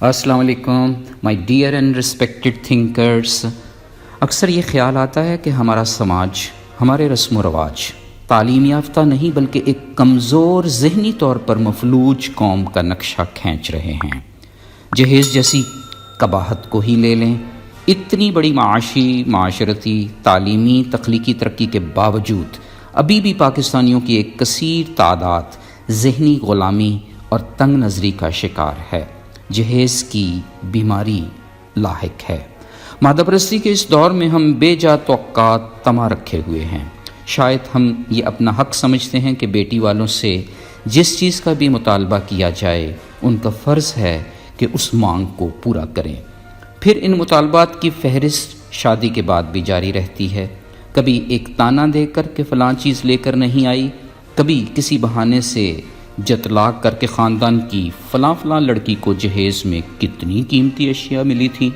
السلام علیکم my dear and respected thinkers. اکثر یہ خیال آتا ہے کہ ہمارا سماج، ہمارے رسم و رواج تعلیم یافتہ نہیں بلکہ ایک کمزور ذہنی طور پر مفلوج قوم کا نقشہ کھینچ رہے ہیں۔ جہیز جیسی قباحت کو ہی لے لیں، اتنی بڑی معاشی، معاشرتی، تعلیمی، تخلیقی ترقی کے باوجود ابھی بھی پاکستانیوں کی ایک کثیر تعداد ذہنی غلامی اور تنگ نظری کا شکار ہے۔ جہیز کی بیماری لاحق ہے۔ مادہ پرستی کے اس دور میں ہم بے جا توقعات طمع رکھے ہوئے ہیں۔ شاید ہم یہ اپنا حق سمجھتے ہیں کہ بیٹی والوں سے جس چیز کا بھی مطالبہ کیا جائے ان کا فرض ہے کہ اس مانگ کو پورا کریں۔ پھر ان مطالبات کی فہرست شادی کے بعد بھی جاری رہتی ہے، کبھی ایک تانا دے کر کہ فلاں چیز لے کر نہیں آئی، کبھی کسی بہانے سے جتلا کر کے خاندان کی فلاں لڑکی کو جہیز میں کتنی قیمتی اشیاء ملی تھی۔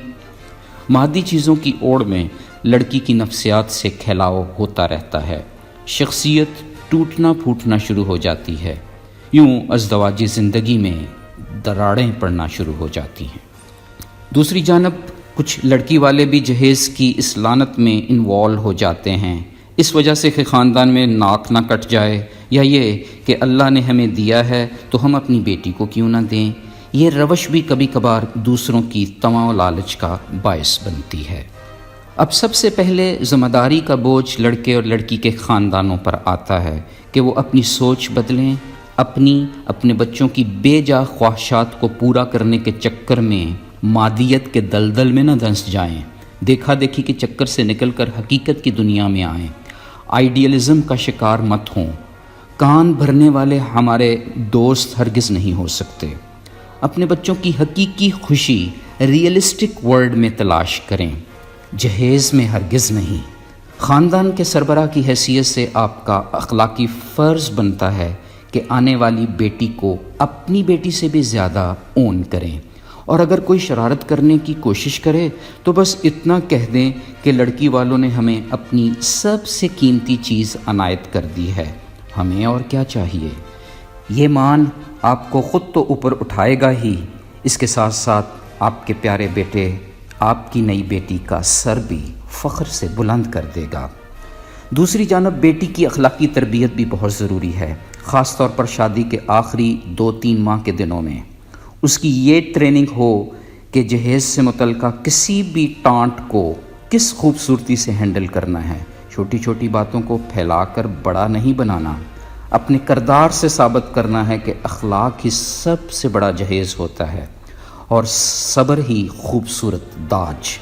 مادی چیزوں کی اوڑ میں لڑکی کی نفسیات سے کھیلاؤ ہوتا رہتا ہے، شخصیت ٹوٹنا پھوٹنا شروع ہو جاتی ہے، یوں ازدواجی زندگی میں دراڑیں پڑنا شروع ہو جاتی ہیں۔ دوسری جانب کچھ لڑکی والے بھی جہیز کی اس لعنت میں انوالو ہو جاتے ہیں، اس وجہ سے کہ خاندان میں ناک نہ کٹ جائے، یا یہ کہ اللہ نے ہمیں دیا ہے تو ہم اپنی بیٹی کو کیوں نہ دیں۔ یہ روش بھی کبھی کبھار دوسروں کی طمع و لالچ کا باعث بنتی ہے۔ اب سب سے پہلے ذمہ داری کا بوجھ لڑکے اور لڑکی کے خاندانوں پر آتا ہے کہ وہ اپنی سوچ بدلیں، اپنے بچوں کی بے جا خواہشات کو پورا کرنے کے چکر میں مادیت کے دلدل میں نہ دھنس جائیں، دیکھا دیکھی کے چکر سے نکل کر حقیقت کی دنیا میں آئیں، آئیڈیلزم کا شکار مت ہوں۔ کان بھرنے والے ہمارے دوست ہرگز نہیں ہو سکتے۔ اپنے بچوں کی حقیقی خوشی ریئلسٹک ورلڈ میں تلاش کریں، جہیز میں ہرگز نہیں۔ خاندان کے سربراہ کی حیثیت سے آپ کا اخلاقی فرض بنتا ہے کہ آنے والی بیٹی کو اپنی بیٹی سے بھی زیادہ اون کریں، اور اگر کوئی شرارت کرنے کی کوشش کرے تو بس اتنا کہہ دیں کہ لڑکی والوں نے ہمیں اپنی سب سے قیمتی چیز عنایت کر دی ہے، ہمیں اور کیا چاہیے۔ یہ مان آپ کو خود تو اوپر اٹھائے گا ہی، اس کے ساتھ ساتھ آپ کے پیارے بیٹے، آپ کی نئی بیٹی کا سر بھی فخر سے بلند کر دے گا۔ دوسری جانب بیٹی کی اخلاقی تربیت بھی بہت ضروری ہے، خاص طور پر شادی کے آخری 2-3 ماہ کے دنوں میں۔ اس کی یہ ٹریننگ ہو کہ جہیز سے متعلقہ کسی بھی ٹانٹ کو کس خوبصورتی سے ہینڈل کرنا ہے، چھوٹی چھوٹی باتوں کو پھیلا کر بڑا نہیں بنانا، اپنے کردار سے ثابت کرنا ہے کہ اخلاق ہی سب سے بڑا جہیز ہوتا ہے اور صبر ہی خوبصورت داج۔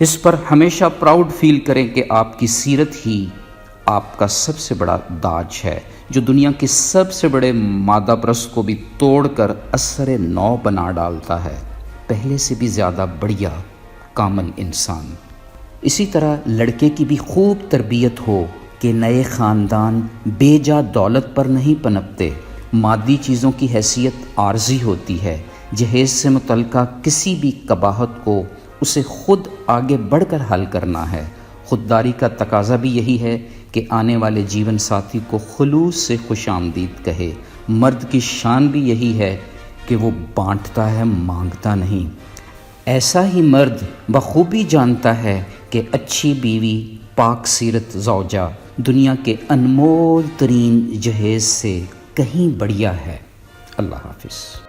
اس پر ہمیشہ پراؤڈ فیل کریں کہ آپ کی سیرت ہی آپ کا سب سے بڑا داج ہے، جو دنیا کے سب سے بڑے مادہ پرست کو بھی توڑ کر اثر نو بنا ڈالتا ہے، پہلے سے بھی زیادہ بڑھیا کامل انسان۔ اسی طرح لڑکے کی بھی خوب تربیت ہو کہ نئے خاندان بے جا دولت پر نہیں پنپتے، مادی چیزوں کی حیثیت عارضی ہوتی ہے۔ جہیز سے متعلقہ کسی بھی قباحت کو اسے خود آگے بڑھ کر حل کرنا ہے۔ خودداری کا تقاضا بھی یہی ہے کہ آنے والے جیون ساتھی کو خلوص سے خوش آمدید کہے۔ مرد کی شان بھی یہی ہے کہ وہ بانٹتا ہے، مانگتا نہیں۔ ایسا ہی مرد بخوبی جانتا ہے کہ اچھی بیوی، پاک سیرت زوجہ دنیا کے انمول ترین جہیز سے کہیں بڑھیا ہے۔ اللہ حافظ۔